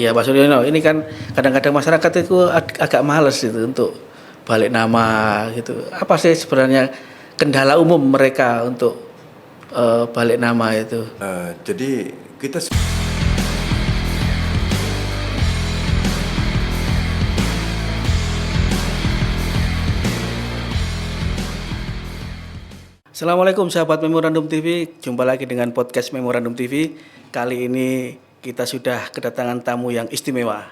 Ya Pak Suryono, ini kan kadang-kadang masyarakat itu agak males itu untuk balik nama gitu. Apa sih sebenarnya kendala umum mereka untuk balik nama itu? Jadi kita Assalamualaikum sahabat Memorandum TV, jumpa lagi dengan podcast Memorandum TV. Kali ini kita sudah kedatangan tamu yang istimewa.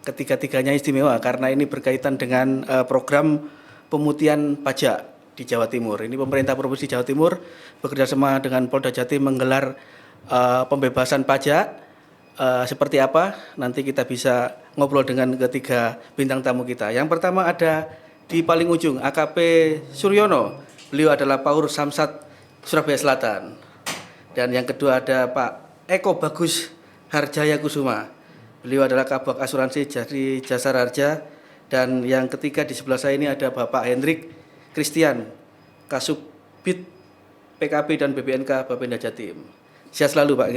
Ketiga-tiganya istimewa karena ini berkaitan dengan program pemutihan pajak di Jawa Timur. Ini pemerintah Provinsi Jawa Timur bekerjasama dengan Polda Jatim menggelar pembebasan pajak. Seperti apa? Nanti kita bisa ngobrol dengan ketiga bintang tamu kita. Yang pertama ada di paling ujung AKP Suryono. Beliau adalah Paur Samsat Surabaya Selatan. Dan yang kedua ada Pak Eko Bagus Harjaya Kusuma. Beliau adalah Kabak Asuransi dari Jasara Harja. Dan yang ketiga di sebelah saya ini ada Bapak Hendrik Christian, Kasubdit PKP dan BPNK Bapenda Jatim. Sehat selalu Pak.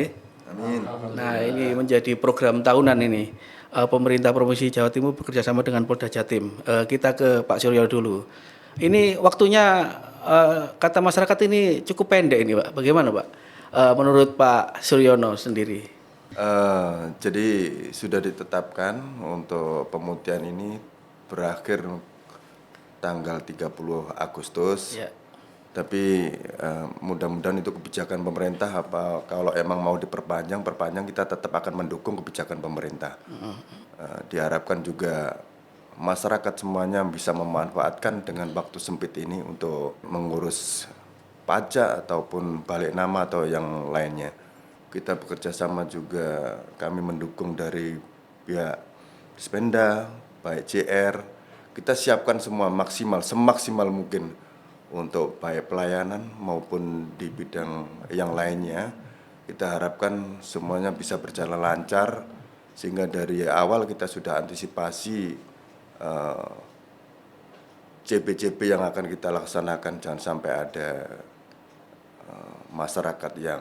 Amin. Nah ini menjadi program tahunan ini. Pemerintah Provinsi Jawa Timur bekerjasama dengan Polda Jatim. Kita ke Pak Suryono dulu. Ini waktunya kata masyarakat ini cukup pendek ini Pak. Bagaimana Pak? Menurut Pak Suryono sendiri. Jadi sudah ditetapkan untuk pemutihan ini berakhir tanggal 30 Agustus. Ya. Tapi mudah-mudahan itu kebijakan pemerintah, kalau emang mau perpanjang kita tetap akan mendukung kebijakan pemerintah. Diharapkan juga masyarakat semuanya bisa memanfaatkan dengan waktu sempit ini untuk mengurus pajak ataupun balik nama atau yang lainnya. Kita bekerja sama juga, kami mendukung dari pihak Dispenda, baik JR. Kita siapkan semua semaksimal mungkin untuk baik pelayanan maupun di bidang yang lainnya. Kita harapkan semuanya bisa berjalan lancar sehingga dari awal kita sudah antisipasi JP-JP yang akan kita laksanakan, jangan sampai ada masyarakat yang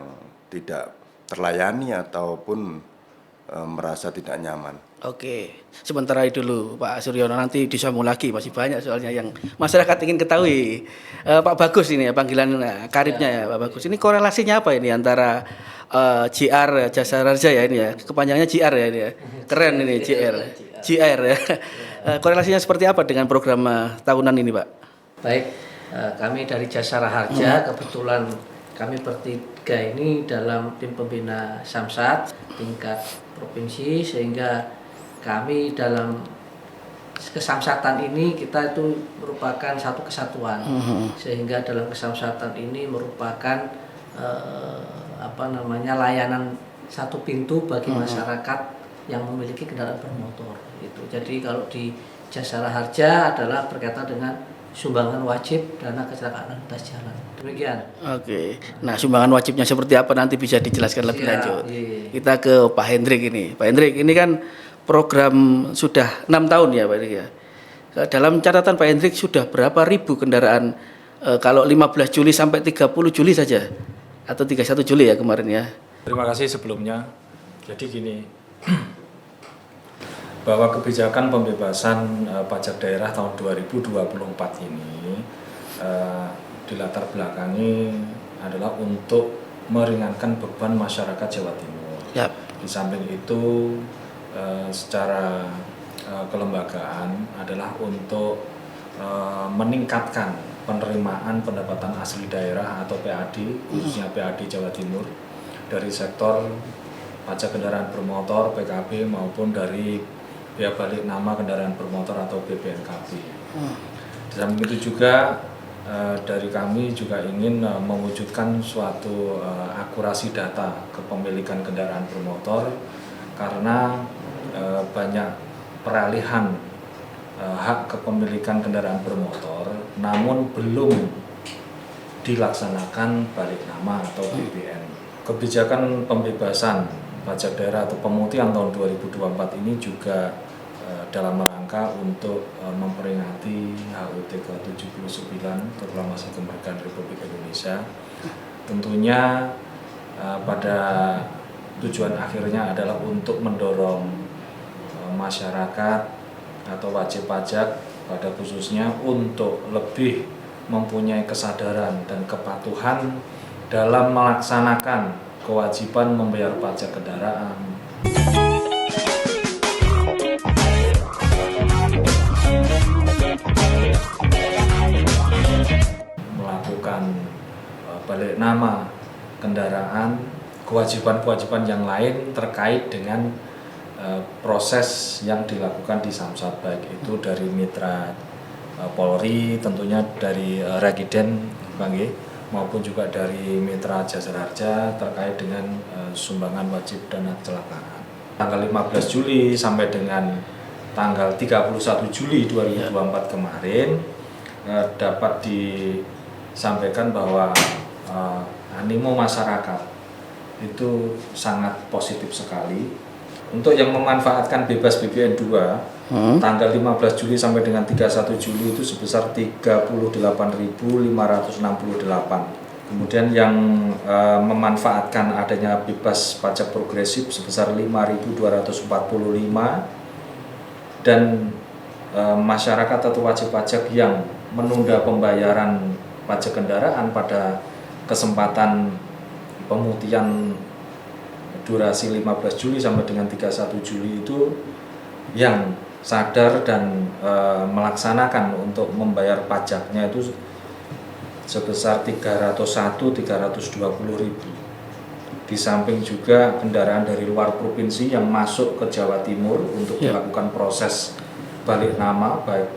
tidak terlayani ataupun merasa tidak nyaman. Oke, sementara itu dulu Pak Suryono, nanti disambung lagi, masih banyak soalnya yang masyarakat ingin ketahui. Pak Bagus ini ya panggilan karibnya ya Pak Bagus. Ini korelasinya apa ini antara JR Jasara Harja ya ini ya, kepanjangannya JR ya ini ya, keren ini JR ya. Korelasinya seperti apa dengan program tahunan ini Pak? Baik, kami dari Jasara Harja kebetulan kami bertiga ini dalam tim pembina Samsat tingkat provinsi, sehingga kami dalam kesamsatan ini kita itu merupakan satu kesatuan, sehingga dalam kesamsatan ini merupakan layanan satu pintu bagi masyarakat yang memiliki kendaraan bermotor itu. Jadi kalau di Jasara Harja adalah berkaitan dengan sumbangan wajib dana kecelakaan lalu lintas jalan. Demikian. Oke. Nah, sumbangan wajibnya seperti apa nanti bisa dijelaskan lebih lanjut. Iya. Kita ke Pak Hendrik ini. Pak Hendrik, ini kan program sudah 6 tahun ya Pak Hendrik ya. Dalam catatan Pak Hendrik sudah berapa ribu kendaraan kalau 15 Juli sampai 30 Juli saja atau 31 Juli ya kemarin ya. Terima kasih sebelumnya. Jadi gini, bahwa kebijakan pembebasan pajak daerah tahun 2024 ini dilatar belakangi adalah untuk meringankan beban masyarakat Jawa Timur. Yap. Di samping itu secara kelembagaan adalah untuk meningkatkan penerimaan pendapatan asli daerah atau PAD, khususnya PAD Jawa Timur, dari sektor pajak kendaraan bermotor PKB maupun dari biaya balik nama kendaraan bermotor atau BPNKB. Di samping itu juga dari kami juga ingin mewujudkan suatu akurasi data kepemilikan kendaraan bermotor, karena banyak peralihan hak kepemilikan kendaraan bermotor namun belum dilaksanakan balik nama atau BBN. Kebijakan pembebasan pajak daerah atau pemutihan tahun 2024 ini juga dalam rangka untuk memperingati HUT ke-79 Proklamasi Kemerdekaan Republik Indonesia. Tentunya pada tujuan akhirnya adalah untuk mendorong masyarakat atau wajib pajak pada khususnya untuk lebih mempunyai kesadaran dan kepatuhan dalam melaksanakan kewajiban membayar pajak kendaraan. Melakukan balik nama kendaraan, kewajiban-kewajiban yang lain terkait dengan proses yang dilakukan di Samsat, baik itu dari mitra Polri, tentunya dari Regiden Bangge, maupun juga dari mitra Jasa Harja terkait dengan sumbangan wajib dana kecelakaan. Tanggal 15 Juli sampai dengan tanggal 31 Juli 2024 kemarin dapat disampaikan bahwa animo masyarakat itu sangat positif sekali. Untuk yang memanfaatkan bebas BBN 2 tanggal 15 Juli sampai dengan 31 Juli itu sebesar 38.568. Kemudian yang memanfaatkan adanya bebas pajak progresif sebesar 5.245, dan masyarakat atau wajib pajak yang menunda pembayaran pajak kendaraan pada kesempatan pemutihan durasi 15 Juli sampai dengan 31 Juli itu yang sadar dan melaksanakan untuk membayar pajaknya itu sebesar 301.320.000. Di samping juga kendaraan dari luar provinsi yang masuk ke Jawa Timur untuk dilakukan proses balik nama, baik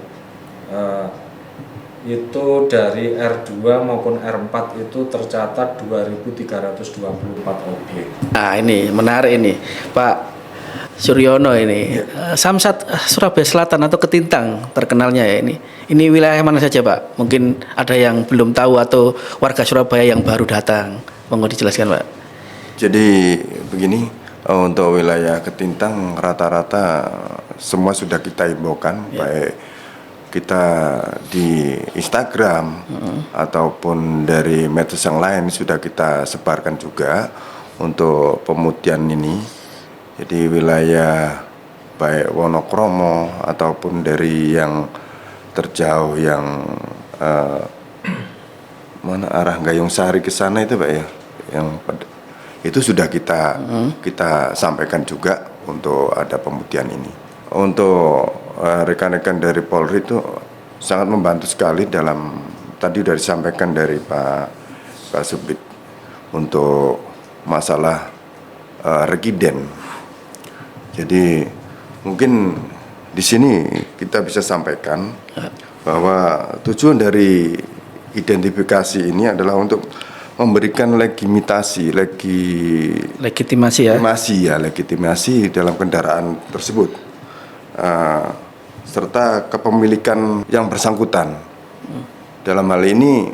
itu dari R2 maupun R4 itu tercatat 2.324 objek. Nah ini menarik ini Pak Suryono ini. Samsat Surabaya Selatan atau Ketintang terkenalnya ya ini. Ini wilayah mana saja Pak? Mungkin ada yang belum tahu atau warga Surabaya yang baru datang. Monggo dijelaskan Pak. Jadi begini, untuk wilayah Ketintang rata-rata semua sudah kita imbaukan, baik kita di Instagram ataupun dari medsos yang lain sudah kita sebarkan juga untuk pemutihan ini. Jadi wilayah baik Wonokromo ataupun dari yang terjauh yang mana arah Gayung Sari ke sana itu Pak ya, yang itu sudah kita sampaikan juga untuk ada pemutihan ini. Untuk rekan-rekan dari Polri itu sangat membantu sekali dalam tadi sudah disampaikan dari Pak Subdit untuk masalah Regiden. Jadi mungkin di sini kita bisa sampaikan bahwa tujuan dari identifikasi ini adalah untuk memberikan legitimasi dalam kendaraan tersebut, serta kepemilikan yang bersangkutan. Dalam hal ini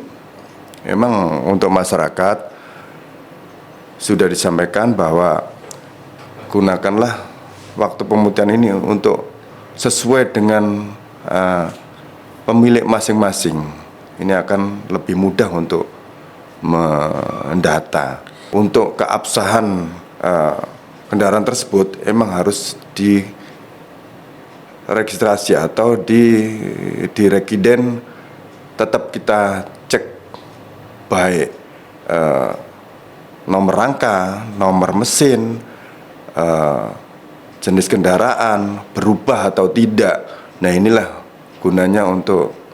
memang untuk masyarakat sudah disampaikan bahwa gunakanlah waktu pemutihan ini untuk sesuai dengan pemilik masing-masing. Ini akan lebih mudah untuk mendata. Untuk keabsahan kendaraan tersebut emang harus diregistrasi atau di Regiden, tetap kita cek baik nomor rangka, nomor mesin, jenis kendaraan berubah atau tidak. Nah inilah gunanya untuk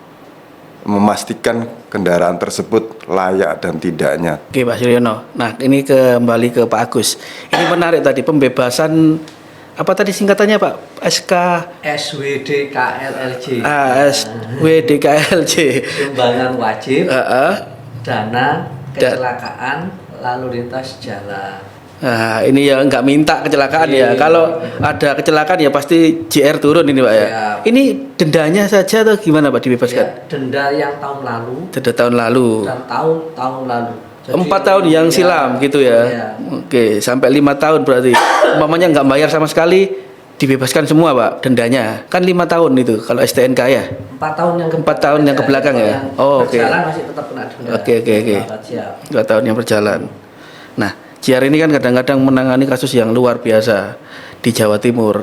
memastikan kendaraan tersebut layak dan tidaknya. Oke Pak Suryono. Nah ini kembali ke Pak Agus. Ini menarik tadi pembebasan apa tadi singkatannya Pak? SWDKLLJ. SWDKLJ. Sumbangan wajib dana kecelakaan lalu lintas jalan. Nah, ini ya nggak minta kecelakaan ya. Kalau ada kecelakaan ya pasti JR turun ini Pak ya. Ini dendanya saja atau gimana Pak dibebaskan? Ya, denda yang tahun lalu. Denda tahun lalu. Dan tahun lalu. Jadi 4 tahun yang silam gitu ya. Oke, sampai 5 tahun berarti. Umpamanya nggak bayar sama sekali, dibebaskan semua Pak dendanya. Kan 5 tahun itu kalau STNK ya. 4 tahun yang 4 tahun yang ke belakang ya. Oh, oke. Berjalan masih tetap kena denda. Oke. 2 tahun yang berjalan. Nah, JR ini kan kadang-kadang menangani kasus yang luar biasa di Jawa Timur.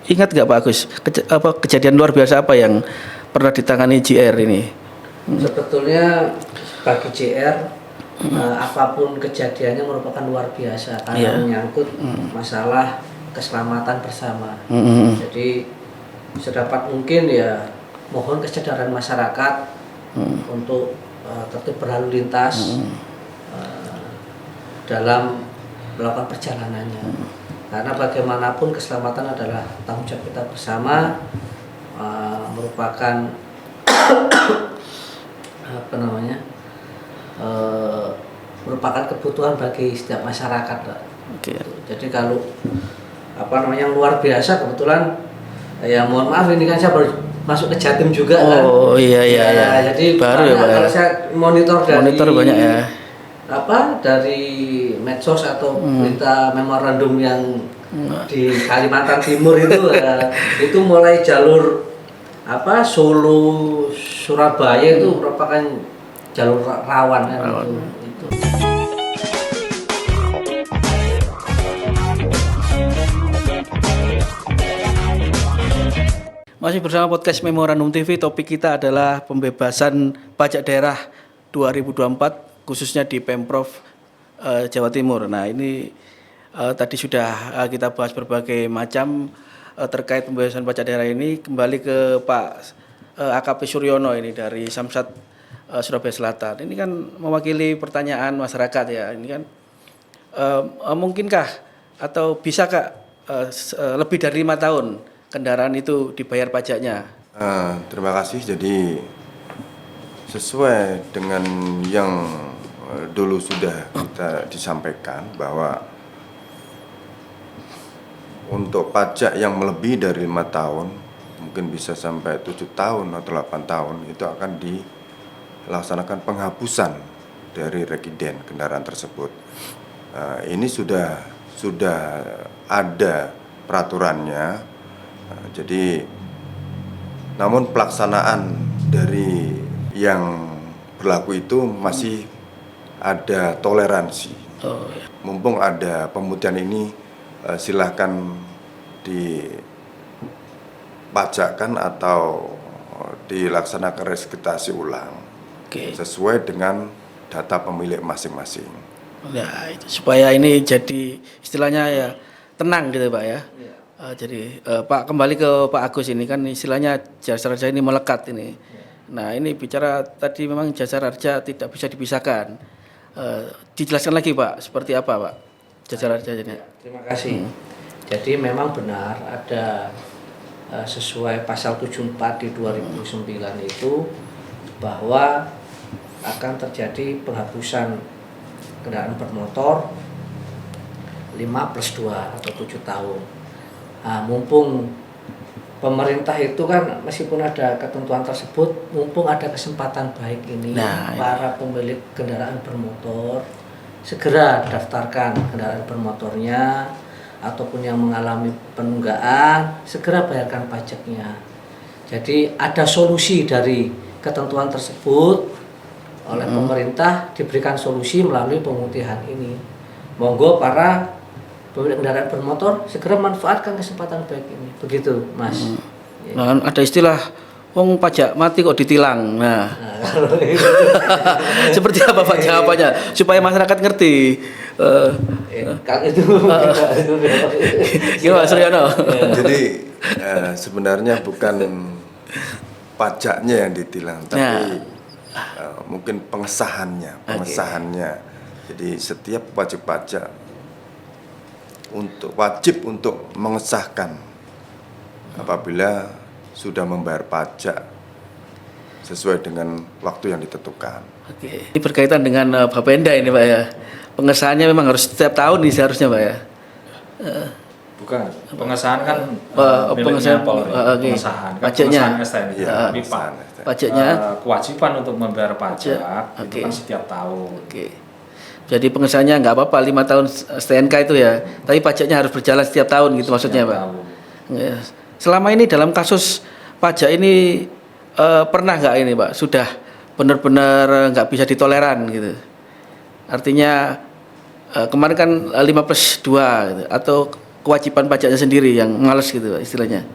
ingat nggak Pak Agus kejadian luar biasa apa yang pernah ditangani JR ini? Sebetulnya bagi JR apapun kejadiannya merupakan luar biasa karena menyangkut masalah keselamatan bersama. Jadi sedapat mungkin ya mohon kesadaran masyarakat untuk tertib berlalu lintas dalam melakukan perjalanannya. Karena bagaimanapun keselamatan adalah tanggung jawab kita bersama, merupakan merupakan kebutuhan bagi setiap masyarakat. Okay. Jadi kalau yang luar biasa kebetulan ya mohon maaf ini kan saya baru masuk ke Jatim juga kan. Oh iya. Jadi baru ya Pak. Kalau saya monitor banyak ya. Dari medsos atau berita memorandum yang di Kalimantan Timur itu itu mulai jalur Solo Surabaya itu merupakan jalur rawan kan itu. Masih bersama podcast Memorandum TV, topik kita adalah pembebasan pajak daerah 2024 khususnya di Pemprov Jawa Timur. Nah ini tadi sudah kita bahas berbagai macam terkait pembebasan pajak daerah ini. Kembali ke Pak AKP Suryono ini dari Samsat Surabaya Selatan. Ini kan mewakili pertanyaan masyarakat ya. Ini kan mungkinkah atau bisakah lebih dari 5 tahun kendaraan itu dibayar pajaknya? Terima kasih. Jadi sesuai dengan yang dulu sudah kita disampaikan bahwa untuk pajak yang melebihi dari 5 tahun, mungkin bisa sampai 7 tahun atau 8 tahun, itu akan dilaksanakan penghapusan dari rekiden kendaraan tersebut. Ini sudah ada peraturannya. Jadi namun pelaksanaan dari yang berlaku itu masih ada toleransi. Mumpung ada pemutihan ini, silahkan dipajakkan atau dilaksanakan registrasi ulang sesuai dengan data pemilik masing-masing. Ya, itu supaya ini jadi istilahnya ya tenang gitu Pak ya. Jadi Pak kembali ke Pak Agus ini kan istilahnya jasa raja ini melekat ini. Nah ini bicara tadi memang jasa raja tidak bisa dipisahkan. Dijelaskan lagi Pak seperti apa Pak jasa raja ini? Terima kasih. Jadi memang benar ada sesuai pasal 74 di 2009 itu bahwa akan terjadi penghapusan kendaraan bermotor 5+2 atau 7 tahun. Nah, mumpung pemerintah itu kan meskipun ada ketentuan tersebut, mumpung ada kesempatan baik ini, para pemilik kendaraan bermotor segera daftarkan kendaraan bermotornya, ataupun yang mengalami penunggaan segera bayarkan pajaknya. Jadi ada solusi dari ketentuan tersebut oleh pemerintah, diberikan solusi melalui pemutihan ini. Monggo para pemilik kendaraan bermotor segera manfaatkan kesempatan baik ini. Begitu, Mas. Nah, ada istilah wong pajak mati kok ditilang. Nah. Seperti apa Pak jawabannya supaya masyarakat ngerti? Gimana Suryono? Jadi sebenarnya bukan pajaknya yang ditilang, tapi mungkin pengesahannya. Jadi setiap wajib pajak wajib untuk mengesahkan apabila sudah membayar pajak sesuai dengan waktu yang ditentukan. Oke. Ini berkaitan dengan Bapenda ini Pak ya. Pengesahannya memang harus setiap tahun nih seharusnya Pak ya. Bukan, pengesahan kan pengesahan Polri. Pengesahan kan pajaknya. STNK, tapi Pak, pajaknya kewajiban untuk membayar pajak itu kan setiap tahun. Jadi pengesahannya nggak apa-apa 5 tahun STNK itu ya, tapi pajaknya harus berjalan setiap tahun gitu maksudnya Pak. Ya. Selama ini dalam kasus pajak ini pernah nggak ini Pak sudah benar-benar nggak bisa ditoleran gitu? Artinya kemarin kan 5+2 gitu, atau kewajiban pajaknya sendiri yang males gitu Pak, istilahnya.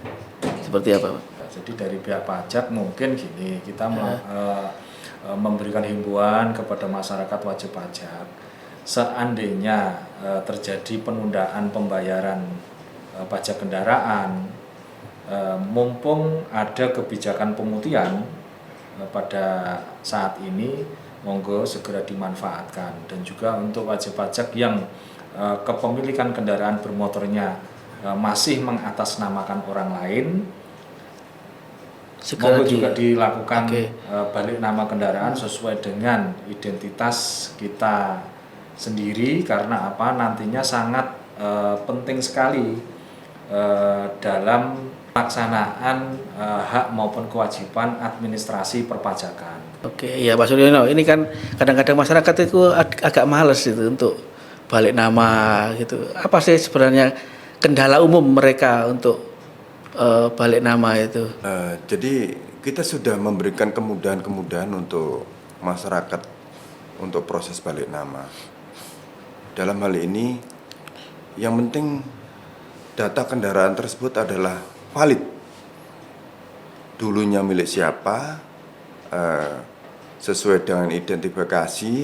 Seperti apa Pak? Jadi dari pihak pajak mungkin gini, kita memberikan himbauan kepada masyarakat wajib pajak, seandainya terjadi penundaan pembayaran pajak kendaraan, mumpung ada kebijakan pemutihan pada saat ini, monggo segera dimanfaatkan. Dan juga untuk wajib pajak yang kepemilikan kendaraan bermotornya masih mengatasnamakan orang lain, monggo juga dilakukan balik nama kendaraan sesuai dengan identitas kita sendiri, karena apa, nantinya sangat penting sekali dalam pelaksanaan hak maupun kewajiban administrasi perpajakan. Oke, ya Pak Suryono, ini kan kadang-kadang masyarakat itu agak males itu untuk balik nama gitu. Apa sih sebenarnya kendala umum mereka untuk balik nama itu? Jadi kita sudah memberikan kemudahan-kemudahan untuk masyarakat untuk proses balik nama. Dalam hal ini, yang penting data kendaraan tersebut adalah valid. Dulunya milik siapa, sesuai dengan identifikasi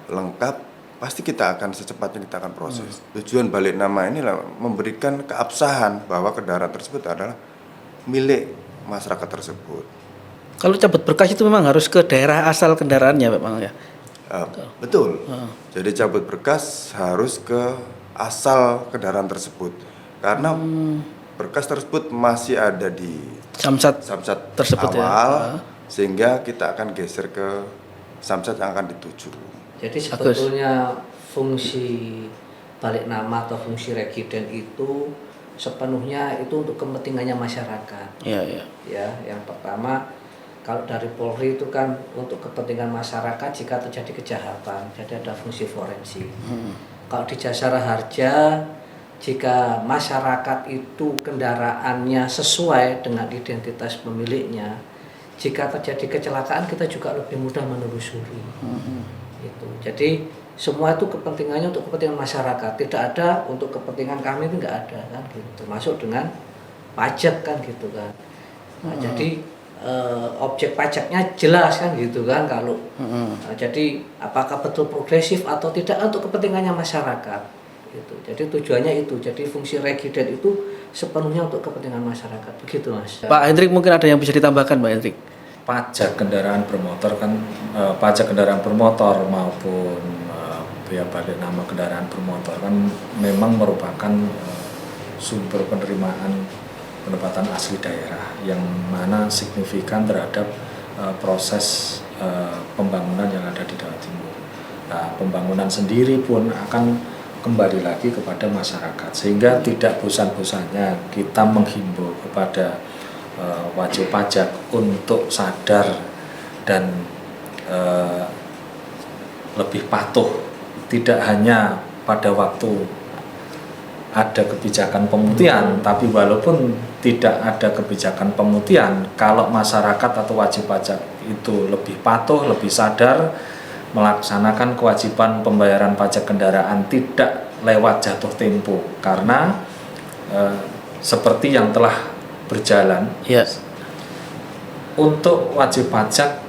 lengkap, pasti kita akan secepatnya kita akan proses. Tujuan balik nama ini memberikan keabsahan bahwa kendaraan tersebut adalah milik masyarakat tersebut. Kalau cabut berkas itu memang harus ke daerah asal kendaraannya memang ya? Betul. Jadi cabut berkas harus ke asal kendaraan tersebut, karena berkas tersebut masih ada di Samsat tersebut awal, ya. Sehingga kita akan geser ke Samsat yang akan dituju. Jadi sebetulnya fungsi balik nama atau fungsi regiden itu sepenuhnya itu untuk kepentingannya masyarakat. Iya, iya. Ya, yang pertama kalau dari Polri itu kan untuk kepentingan masyarakat jika terjadi kejahatan, jadi ada fungsi forensik. Kalau di Jasara Harja, jika masyarakat itu kendaraannya sesuai dengan identitas pemiliknya, jika terjadi kecelakaan kita juga lebih mudah menelusuri. Itu. Jadi semua itu kepentingannya untuk kepentingan masyarakat, tidak ada untuk kepentingan kami itu nggak ada kan gitu. Termasuk dengan pajak kan gitu kan. Nah, jadi objek pajaknya jelas kan gitu kan kalau. Jadi apakah betul progresif atau tidak untuk kepentingannya masyarakat. Gitu. Jadi tujuannya itu. Jadi fungsi regiden itu sepenuhnya untuk kepentingan masyarakat. Begitu Mas. Pak Hendrik, mungkin ada yang bisa ditambahkan Pak Hendrik? Pajak kendaraan bermotor kan, pajak kendaraan bermotor maupun biaya balik nama kendaraan bermotor kan memang merupakan sumber penerimaan pendapatan asli daerah yang mana signifikan terhadap proses pembangunan yang ada di Jawa Timur. Nah, pembangunan sendiri pun akan kembali lagi kepada masyarakat, sehingga tidak bosan-bosannya kita menghimbau kepada wajib pajak untuk sadar dan lebih patuh, tidak hanya pada waktu ada kebijakan pemutihan, tapi walaupun tidak ada kebijakan pemutihan, kalau masyarakat atau wajib pajak itu lebih patuh, lebih sadar melaksanakan kewajiban pembayaran pajak kendaraan tidak lewat jatuh tempo, karena seperti yang telah berjalan, untuk wajib pajak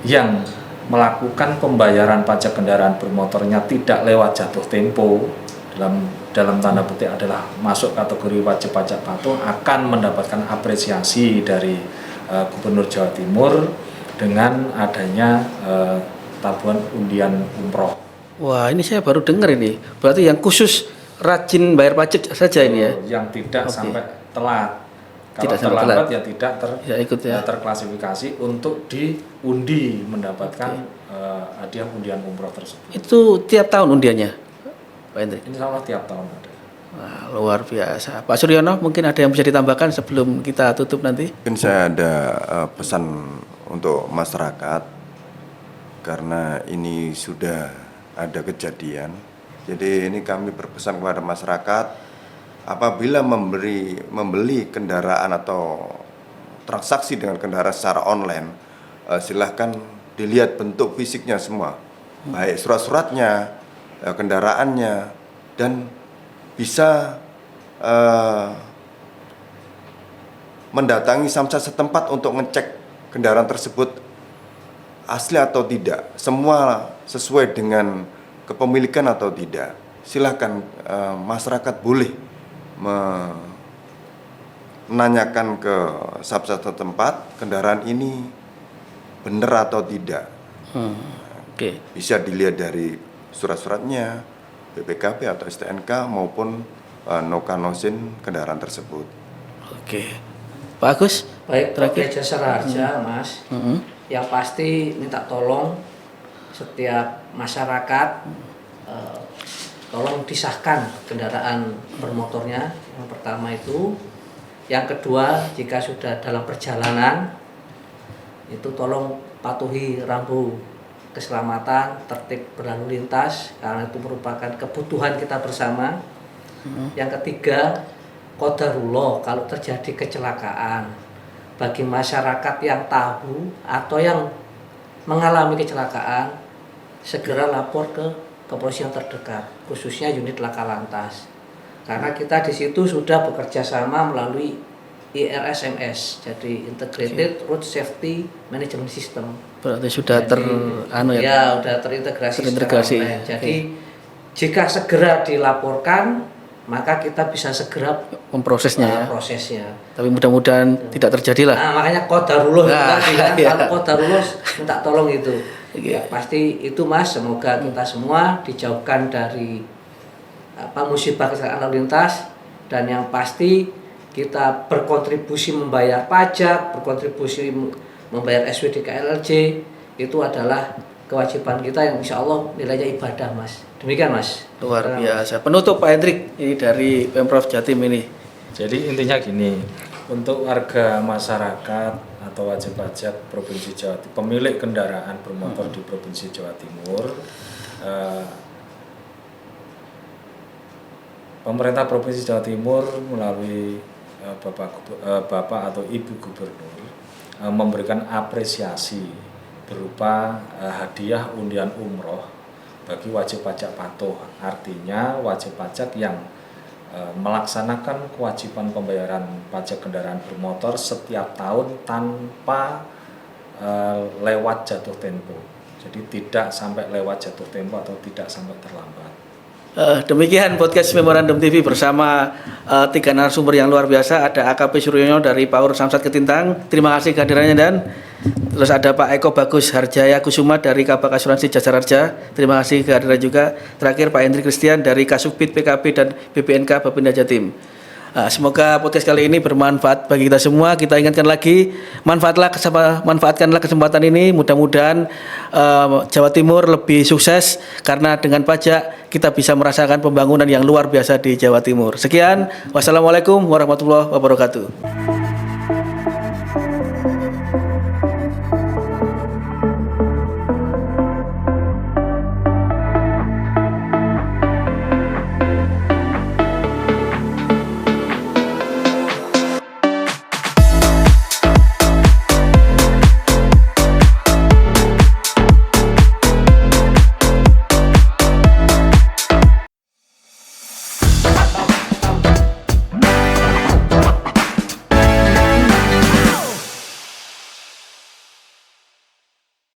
yang melakukan pembayaran pajak kendaraan bermotornya tidak lewat jatuh tempo, dalam tanda petik adalah masuk kategori wajib pajak patuh, akan mendapatkan apresiasi dari Gubernur Jawa Timur dengan adanya tabungan undian umroh. Wah, ini saya baru dengar ini. Berarti yang khusus rajin bayar pajak saja ini ya? Yang tidak sampai telat. Kalau Tidak terlambat ya tidak terklasifikasi untuk diundi mendapatkan hadiah undian umroh tersebut. Itu tiap tahun undiannya, Pak Hendrik? Insya Allah tiap tahun ada. Wah, luar biasa. Pak Suryono, mungkin ada yang bisa ditambahkan sebelum kita tutup nanti? Mungkin saya ada pesan untuk masyarakat, karena ini sudah ada kejadian. Jadi ini kami berpesan kepada masyarakat, apabila membeli kendaraan atau transaksi dengan kendaraan secara online, silahkan dilihat bentuk fisiknya semua, baik surat-suratnya, kendaraannya, dan bisa mendatangi Samsat setempat untuk ngecek kendaraan tersebut asli atau tidak, semua sesuai dengan kepemilikan atau tidak. Silakan masyarakat boleh menanyakan ke Samsat setempat kendaraan ini benar atau tidak. Oke. Bisa dilihat dari surat-suratnya, BPKB atau STNK maupun Nokanosin kendaraan tersebut. Oke. Pak Agus? Baik, Terakhir. Polda Jasara Harja, Mas. Yang pasti minta tolong setiap masyarakat tolong disahkan kendaraan bermotornya. Yang pertama itu. Yang kedua, jika sudah dalam perjalanan itu tolong patuhi rambu keselamatan, tertib berlalu lintas karena itu merupakan kebutuhan kita bersama. Yang ketiga, qadarullah, kalau terjadi kecelakaan bagi masyarakat yang tahu atau yang mengalami kecelakaan segera lapor ke kepolisian terdekat, khususnya unit laka lantas. Karena kita di situ sudah bekerja sama melalui IRSMS, jadi Integrated Road Safety Management System. Berarti sudah sudah terintegrasi. Secara jadi jika segera dilaporkan maka kita bisa segera memprosesnya prosesnya. Tapi mudah-mudahan tidak terjadilah. Nah, makanya qadarullah tadi kan. Iya. Kalau qadarullah minta tolong itu. Ya, pasti itu Mas, semoga kita semua dijauhkan dari musibah kecelakaan lalu lintas, dan yang pasti kita berkontribusi membayar pajak, berkontribusi membayar SWDK-LLJ, itu adalah kewajiban kita yang insya Allah nilainya ibadah, Mas. Demikian, Mas. Luar biasa. Penutup Pak Hendrik ini dari Pemprov Jatim ini. Jadi intinya gini, untuk warga masyarakat atau wajib pajak Provinsi Jawa Timur, pemilik kendaraan bermotor di Provinsi Jawa Timur, pemerintah Provinsi Jawa Timur melalui Bapak atau Ibu Gubernur memberikan apresiasi berupa hadiah undian umroh bagi wajib pajak patuh. Artinya wajib pajak yang melaksanakan kewajiban pembayaran pajak kendaraan bermotor setiap tahun tanpa lewat jatuh tempo. Jadi tidak sampai lewat jatuh tempo atau tidak sampai terlambat. Demikian podcast Memorandum TV bersama 3 narasumber yang luar biasa. Ada AKP Suryono dari Paur Samsat Ketintang. Terima kasih kehadirannya, dan terus ada Pak Eko Bagus Harjaya Kusuma dari Kabak Asuransi Jasara Harja. Terima kasih kehadiran juga. Terakhir Pak Hendrik Christian dari Kasubdit PKP dan BPNK Bapenda Jatim. Semoga podcast kali ini bermanfaat bagi kita semua. Kita ingatkan lagi, manfaatkanlah kesempatan ini. Mudah-mudahan Jawa Timur lebih sukses, karena dengan pajak kita bisa merasakan pembangunan yang luar biasa di Jawa Timur. Sekian, wassalamualaikum warahmatullahi wabarakatuh.